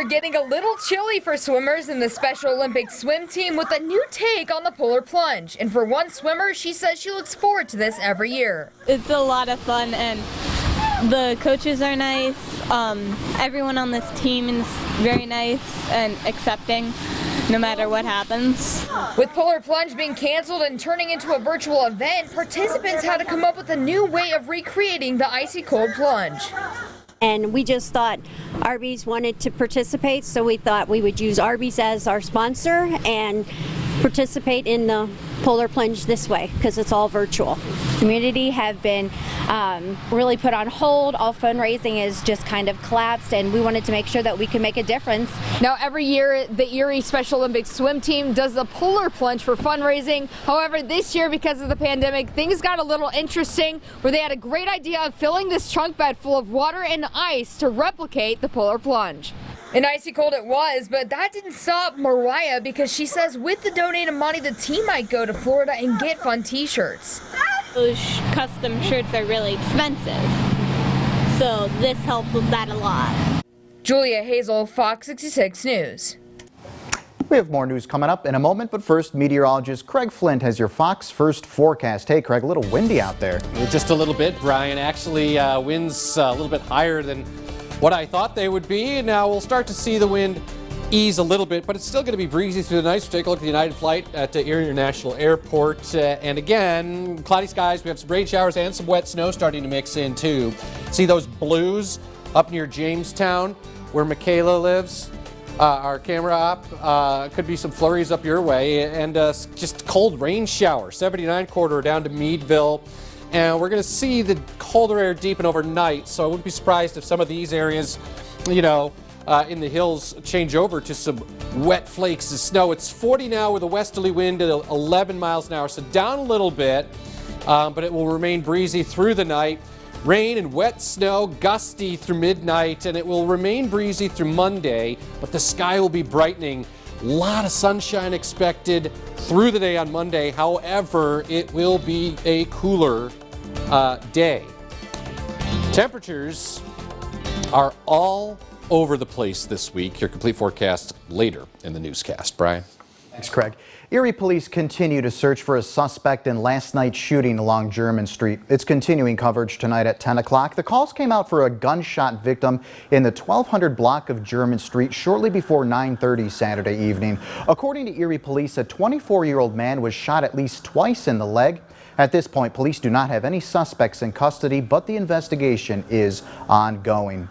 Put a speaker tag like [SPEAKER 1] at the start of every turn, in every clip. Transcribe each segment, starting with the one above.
[SPEAKER 1] are getting a little chilly for swimmers in the Special Olympics swim team with a new take on the polar plunge. And for one swimmer, she says she looks forward to this every year.
[SPEAKER 2] It's a lot of fun and the coaches are nice. Everyone on this team is very nice and accepting no matter what happens.
[SPEAKER 1] With Polar Plunge being canceled and turning into a virtual event, participants had to come up with a new way of recreating the icy cold plunge.
[SPEAKER 3] And we just thought Arby's wanted to participate, so we thought we would use Arby's as our sponsor and participate in the Polar Plunge this way because it's all virtual.
[SPEAKER 4] Community have been really put on hold. All fundraising is just kind of collapsed, and we wanted to make sure that we could make a difference.
[SPEAKER 1] Now, every year, the Erie Special Olympics swim team does the Polar Plunge for fundraising. However, this year, because of the pandemic, things got a little interesting where they had a great idea of filling this trunk bed full of water and ice to replicate the Polar Plunge. And icy cold it was, but that didn't stop Mariah because she says with the donated money, the team might go to Florida and get fun t-shirts.
[SPEAKER 2] Those custom shirts are really expensive, so this helps with that a lot.
[SPEAKER 1] Julia Hazel, Fox 66 News.
[SPEAKER 5] We have more news coming up in a moment, but first, meteorologist Craig Flint has your Fox First forecast. Hey, Craig, a little windy out there.
[SPEAKER 6] Just a little bit, Brian. Actually, winds a little bit higher than what I thought they would be. Now we'll start to see the wind ease a little bit, but it's still going to be breezy through the night. So take a look at the United flight at Erie International Airport. And again, cloudy skies. We have some rain showers and some wet snow starting to mix in too. See those blues up near Jamestown where Michaela lives? Our camera op, could be some flurries up your way, and just cold rain shower. 79 corridor down to Meadville. And we're going to see the colder air deepen overnight, so I wouldn't be surprised if some of these areas, you know, in the hills change over to some wet flakes of snow. It's 40 now with a westerly wind at 11 miles an hour, so down a little bit, but it will remain breezy through the night. Rain and wet snow, gusty through midnight, and it will remain breezy through Monday, but the sky will be brightening. A lot of sunshine expected through the day on Monday. However, it will be a cooler day. Temperatures are all over the place this week. Your complete forecast later in the newscast. Brian.
[SPEAKER 5] Thanks, Craig. Erie police continue to search for a suspect in last night's shooting along German Street. It's continuing coverage tonight at 10 o'clock. The calls came out for a gunshot victim in the 1200 block of German Street shortly before 9:30 Saturday evening. According to Erie police, a 24-year-old man was shot at least twice in the leg. At this point, police do not have any suspects in custody, but the investigation is ongoing.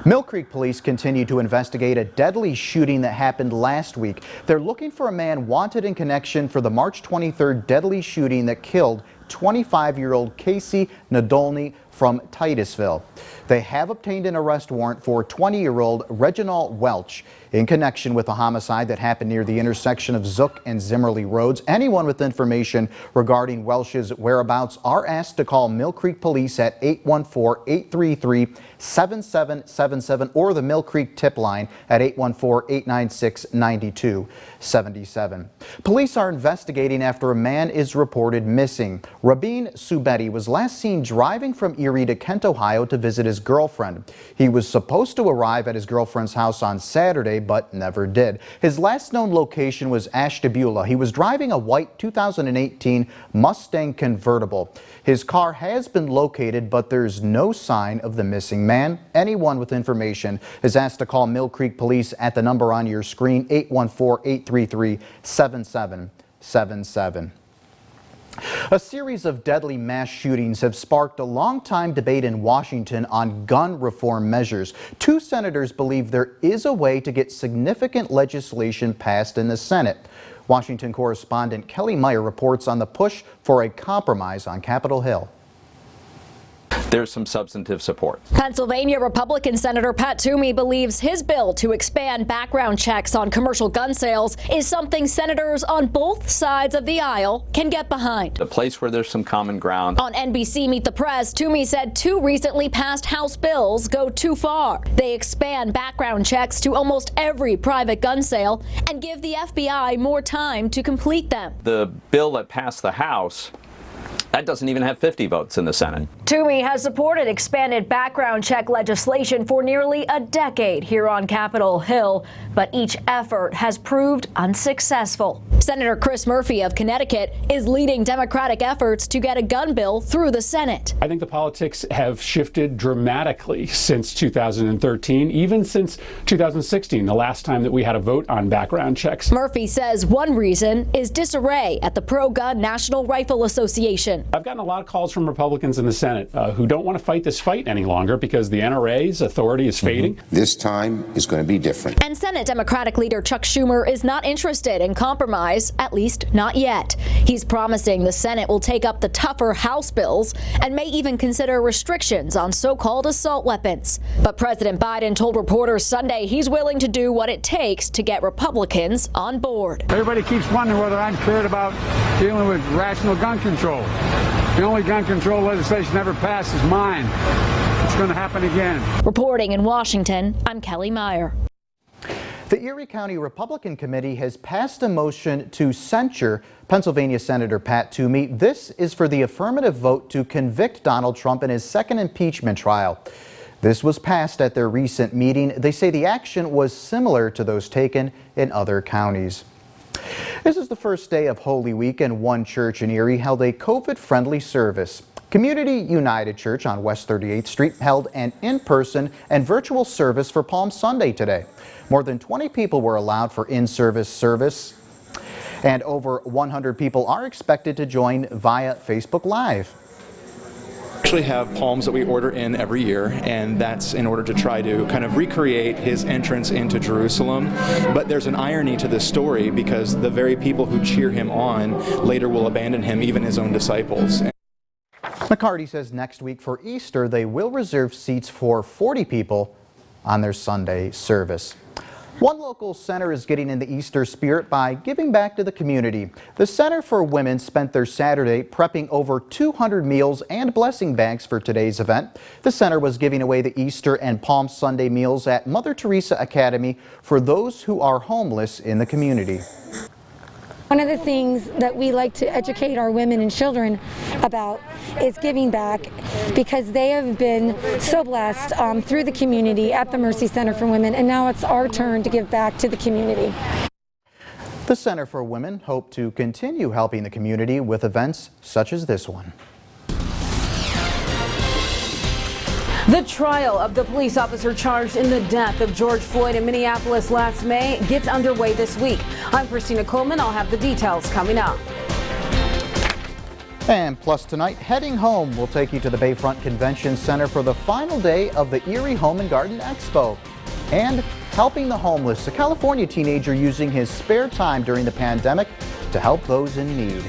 [SPEAKER 5] Mill Creek police continue to investigate a deadly shooting that happened last week. They're looking for a man wanted in connection for the March 23rd deadly shooting that killed 25-year-old Casey Nadolny from Titusville. They have obtained an arrest warrant for 20-year-old Reginald Welch in connection with a homicide that happened near the intersection of Zook and Zimmerly Roads. Anyone with information regarding Welch's whereabouts are asked to call Mill Creek Police at 814-833-7777 or the Mill Creek tip line at 814-896-9277. Police are investigating after a man is reported missing. Rabin Subetti was last seen driving from Erie to Kent, Ohio to visit his girlfriend. He was supposed to arrive at his girlfriend's house on Saturday, but never did. His last known location was Ashtabula. He was driving a white 2018 Mustang convertible. His car has been located, but there's no sign of the missing man. Anyone with information is asked to call Mill Creek Police at the number on your screen, 814-833-7777. A series of deadly mass shootings have sparked a long-time debate in Washington on gun reform measures. Two senators believe there is a way to get significant legislation passed in the Senate. Washington correspondent Kelly Meyer reports on the push for a compromise on Capitol Hill.
[SPEAKER 7] There's some substantive support.
[SPEAKER 8] Pennsylvania Republican Senator Pat Toomey believes his bill to expand background checks on commercial gun sales is something senators on both sides of the aisle can get behind.
[SPEAKER 7] The place where there's some common ground.
[SPEAKER 8] On NBC Meet the Press, Toomey said two recently passed House bills go too far. They expand background checks to almost every private gun sale and give the FBI more time to complete them.
[SPEAKER 7] The bill that passed the House That doesn't even have 50 votes in the Senate.
[SPEAKER 8] TOOMEY has supported expanded background check legislation for nearly a decade here on Capitol Hill, but each effort has proved unsuccessful. Senator Chris Murphy of Connecticut is leading Democratic efforts to get a gun bill through the Senate.
[SPEAKER 9] I think the politics have shifted dramatically since 2013, even since 2016, the last time that we had a vote on background checks.
[SPEAKER 8] Murphy says one reason is disarray at the pro-gun National Rifle Association.
[SPEAKER 9] I've gotten a lot of calls from Republicans in the Senate who don't want to fight this fight any longer because the NRA's authority is fading.
[SPEAKER 10] This time is going to be different.
[SPEAKER 8] And Senate Democratic leader Chuck Schumer is not interested in compromise, at least not yet. He's promising the Senate will take up the tougher House bills and may even consider restrictions on so-called assault weapons. But President Biden told reporters Sunday he's willing to do what it takes to get Republicans on board.
[SPEAKER 11] Everybody keeps wondering whether I'm cleared about dealing with rational gun control. The only gun control legislation ever passed is mine. It's going to happen again.
[SPEAKER 8] Reporting in Washington, I'm Kelly Meyer.
[SPEAKER 5] The Erie County Republican Committee has passed a motion to censure Pennsylvania Senator Pat Toomey. This is for the affirmative vote to convict Donald Trump in his second impeachment trial. This was passed at their recent meeting. They say the action was similar to those taken in other counties. This is the first day of Holy Week, and one church in Erie held a COVID-friendly service. Community United Church on West 38th Street held an in-person and virtual service for Palm Sunday today. More than 20 people were allowed for in-service service, and over 100 people are expected to join via Facebook Live.
[SPEAKER 12] We actually have palms that we order in every year, and that's in order to try to kind of recreate his entrance into Jerusalem. But there's an irony to this story because the very people who cheer him on later will abandon him, even his own disciples.
[SPEAKER 5] McCarty says next week for Easter they will reserve seats for 40 people on their Sunday service. One local center is getting in the Easter spirit by giving back to the community. The Center for Women spent their Saturday prepping over 200 meals and blessing bags for today's event. The center was giving away the Easter and Palm Sunday meals at Mother Teresa Academy for those who are homeless in the community.
[SPEAKER 13] One of the things that we like to educate our women and children about is giving back, because they have been so blessed through the community at the Mercy Center for Women, and now it's our turn to give back to the community.
[SPEAKER 5] The Center for Women hope to continue helping the community with events such as this one.
[SPEAKER 14] The trial of the police officer charged in the death of George Floyd in Minneapolis last May gets underway this week. I'm Christina Coleman. I'll have the details coming up.
[SPEAKER 5] And plus tonight, heading home, we'll take you to the Bayfront Convention Center for the final day of the Erie Home and Garden Expo. And helping the homeless, a California teenager using his spare time during the pandemic to help those in need.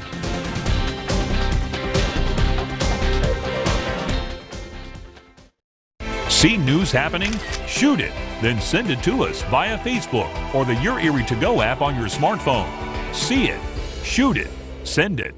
[SPEAKER 15] See news happening? Shoot it, then send it to us via Facebook or the Your Erie To Go app on your smartphone. See it, shoot it, send it.